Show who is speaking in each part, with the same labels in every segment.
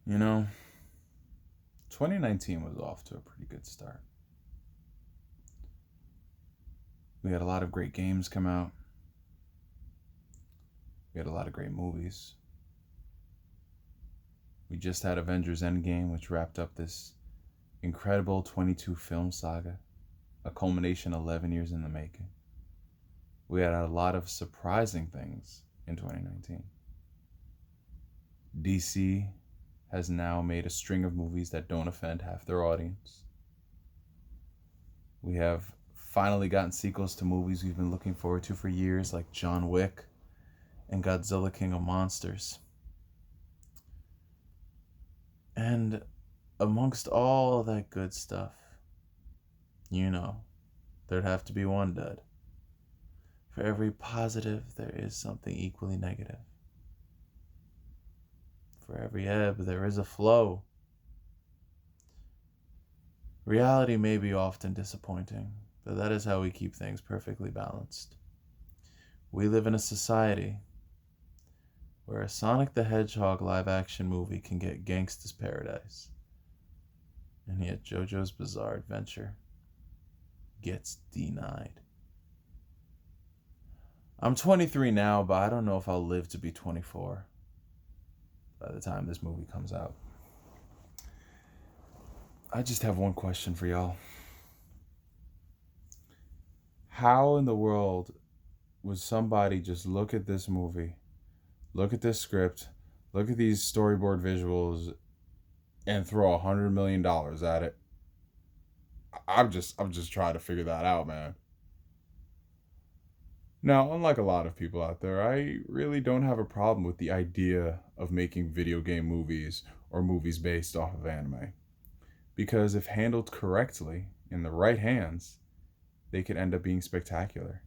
Speaker 1: You know, 2019 was off to a pretty good start. We had a lot of great games come out. We had a lot of great movies. We just had Avengers Endgame, which wrapped up this incredible 22 film saga, a culmination 11 years in the making. We had a lot of surprising things in 2019. DC has now made a string of movies that don't offend half their audience. We have finally gotten sequels to movies we've been looking forward to for years, like John Wick and Godzilla King of Monsters. And amongst all that good stuff, you know, there'd have to be one dud. For every positive, there is something equally negative. For every ebb, there is a flow. Reality may be often disappointing, but that is how we keep things perfectly balanced. We live in a society where a Sonic the Hedgehog live action movie can get gangsta's paradise, and yet JoJo's Bizarre Adventure gets denied. I'm 23 now, but I don't know if I'll live to be 24 by the time this movie comes out. I just have one question for y'all. How in the world would somebody just look at this movie, look at this script, look at these storyboard visuals, and throw $100 million at it? I'm just trying to figure that out, man. Now, unlike a lot of people out there, I really don't have a problem with the idea of making video game movies or movies based off of anime. Because if handled correctly, in the right hands, they could end up being spectacular.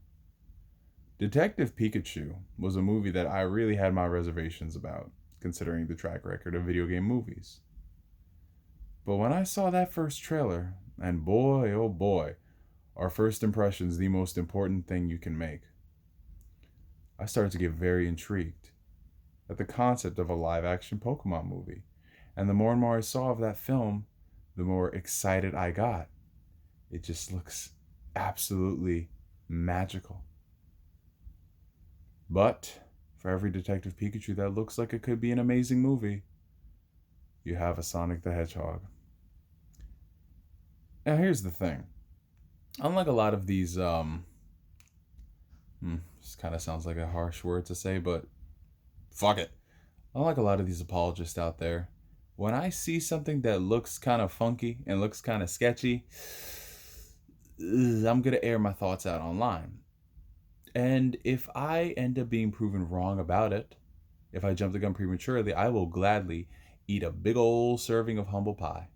Speaker 1: Detective Pikachu was a movie that I really had my reservations about, considering the track record of video game movies. But when I saw that first trailer, and boy, oh boy, are first impressions the most important thing you can make, I started to get very intrigued at the concept of a live action Pokemon movie. And the more and more I saw of that film, the more excited I got. It just looks absolutely magical. But for every Detective Pikachu that looks like it could be an amazing movie, you have a Sonic the Hedgehog. Now here's the thing. Unlike a lot of these this kind of sounds like a harsh word to say, but fuck it. Unlike a lot of these apologists out there, when I see something that looks kind of funky and looks kind of sketchy, I'm going to air my thoughts out online. And if I end up being proven wrong about it, if I jump the gun prematurely, I will gladly eat a big old serving of humble pie.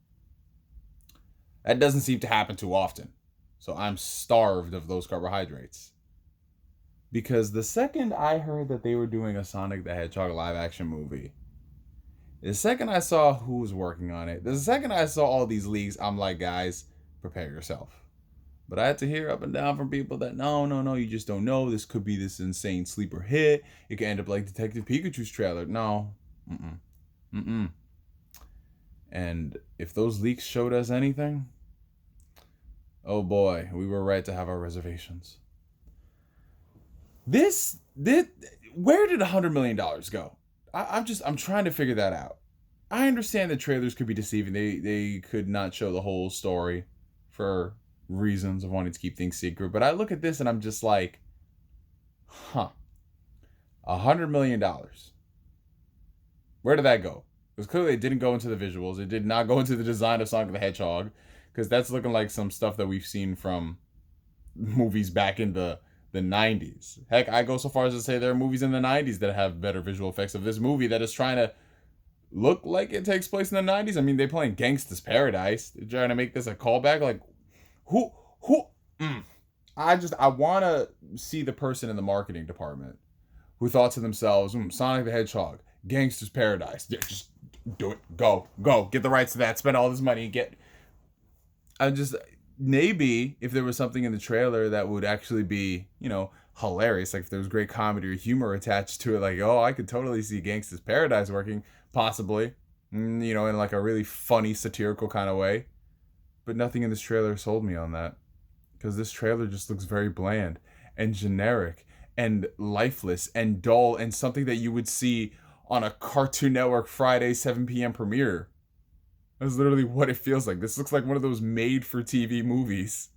Speaker 1: That doesn't seem to happen too often. So I'm starved of those carbohydrates. Because the second I heard that they were doing a Sonic the Hedgehog live action movie, the second I saw who was working on it, the second I saw all these leaks, I'm like, guys, prepare yourself. But I had to hear up and down from people that no, you just don't know. This could be this insane sleeper hit. It could end up like Detective Pikachu's trailer. No. Mm-mm. And if those leaks showed us anything, oh boy, we were right to have our reservations. This where did $100 million go? I'm trying to figure that out. I understand that trailers could be deceiving. They could not show the whole story for reasons of wanting to keep things secret. But I look at this and I'm just like, $100 million. Where did that go? Because clearly it didn't go into the visuals. It did not go into the design of Sonic the Hedgehog. Because that's looking like some stuff that we've seen from movies back in the 90s. Heck, I go so far as to say there are movies in the 90s that have better visual effects of this movie that is trying to look like it takes place in the 90s. I mean, they playing Gangsta's Paradise. They're trying to make this a callback. Like, who? I want to see the person in the marketing department who thought to themselves, Sonic the Hedgehog, Gangsta's Paradise. Yeah, just do it. Go. Get the rights to that. Spend all this money. Maybe if there was something in the trailer that would actually be, hilarious, like if there was great comedy or humor attached to it, like, oh, I could totally see Gangsta's Paradise working, possibly. in like a really funny, satirical kind of way. But nothing in this trailer sold me on that. Because this trailer just looks very bland and generic and lifeless and dull and something that you would see on a Cartoon Network Friday 7 p.m. premiere. That's literally what it feels like. This looks like one of those made-for-TV movies,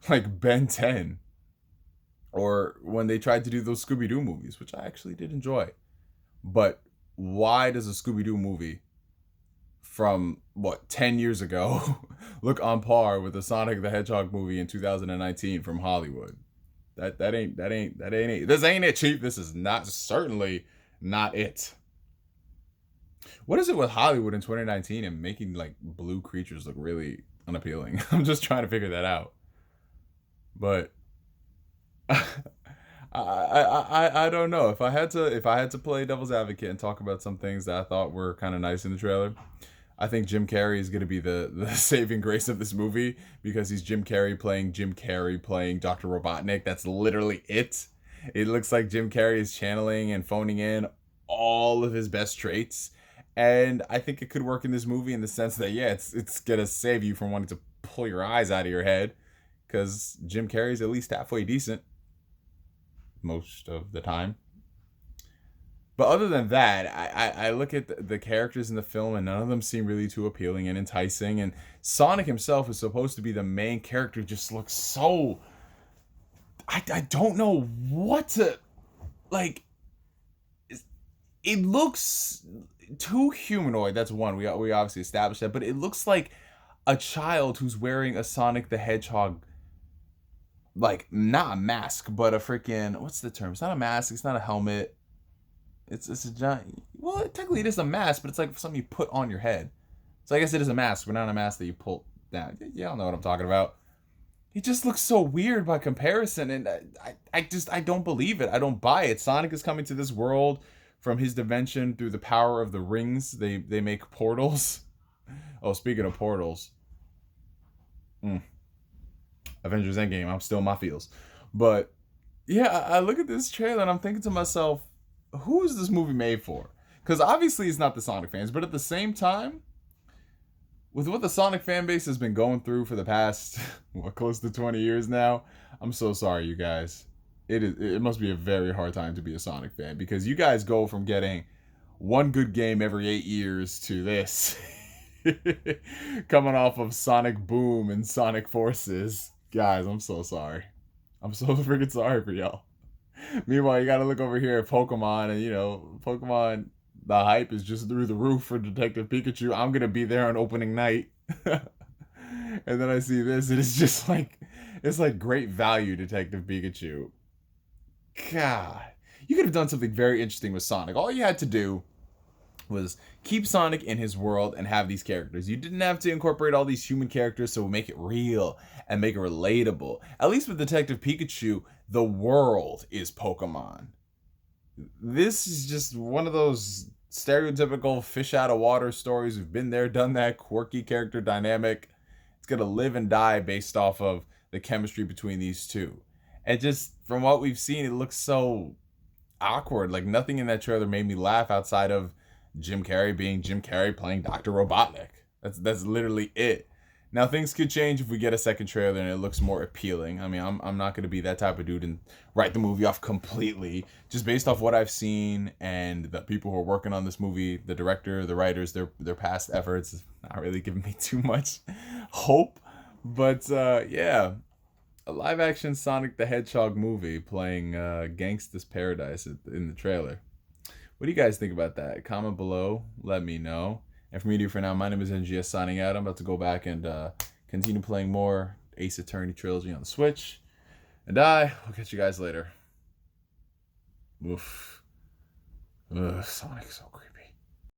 Speaker 1: like Ben 10. Or when they tried to do those Scooby-Doo movies, which I actually did enjoy. But why does a Scooby-Doo movie from, 10 years ago look on par with the Sonic the Hedgehog movie in 2019 from Hollywood? That ain't it. This ain't it, Chief. This is certainly not it. What is it with Hollywood in 2019 and making like blue creatures look really unappealing? I'm just trying to figure that out. But I don't know. If I had to play devil's advocate and talk about some things that I thought were kind of nice in the trailer, I think Jim Carrey is going to be the saving grace of this movie, because he's Jim Carrey playing Dr. Robotnik. That's literally it. It looks like Jim Carrey is channeling and phoning in all of his best traits. And I think it could work in this movie in the sense that, yeah, it's going to save you from wanting to pull your eyes out of your head, because Jim Carrey's at least halfway decent most of the time. But other than that, I look at the characters in the film and none of them seem really too appealing and enticing. And Sonic himself is supposed to be the main character, just looks so... I don't know what to... Like, it looks too humanoid. That's one. We obviously established that. But it looks like a child who's wearing a Sonic the Hedgehog, like, not a mask, but a freaking... What's the term? It's not a mask. It's not a helmet. It's a giant... Well, technically it is a mask, but it's like something you put on your head. So I guess it is a mask, but not a mask that you pull down. Y'all know what I'm talking about. It just looks so weird by comparison, and I don't believe it. I don't buy it. Sonic is coming to this world from his dimension through the power of the rings. They make portals. Oh, speaking of portals. Avengers Endgame, I'm still in my feels. But, yeah, I look at this trailer and I'm thinking to myself, who is this movie made for? Because obviously it's not the Sonic fans, but at the same time, with what the Sonic fan base has been going through for the past, close to 20 years now, I'm so sorry, you guys. It must be a very hard time to be a Sonic fan, because you guys go from getting one good game every 8 years to this. Coming off of Sonic Boom and Sonic Forces. Guys, I'm so sorry. I'm so freaking sorry for y'all. Meanwhile, you gotta look over here at Pokemon, and Pokemon, the hype is just through the roof for Detective Pikachu. I'm gonna be there on opening night. And then I see this, and it's just like, it's like great value Detective Pikachu. God. You could have done something very interesting with Sonic. All you had to do was keep Sonic in his world and have these characters. You didn't have to incorporate all these human characters, so make it real and make it relatable. At least with Detective Pikachu, the world is Pokemon. This is just one of those stereotypical fish out of water stories. We've been there, done that, quirky character dynamic. It's gonna live and die based off of the chemistry between these two. And just from what we've seen, it looks so awkward. Like, nothing in that trailer made me laugh outside of Jim Carrey being Jim Carrey playing Dr. Robotnik. That's literally it. Now, things could change if we get a second trailer and it looks more appealing. I mean, I'm not going to be that type of dude and write the movie off completely. Just based off what I've seen and the people who are working on this movie, the director, the writers, their past efforts, is not really giving me too much hope. But, yeah, a live-action Sonic the Hedgehog movie playing Gangsta's Paradise in the trailer. What do you guys think about that? Comment below. Let me know. And for me, for now, my name is NGS signing out. I'm about to go back and continue playing more Ace Attorney Trilogy on the Switch. And will catch you guys later. Oof. Ugh, Sonic's so creepy.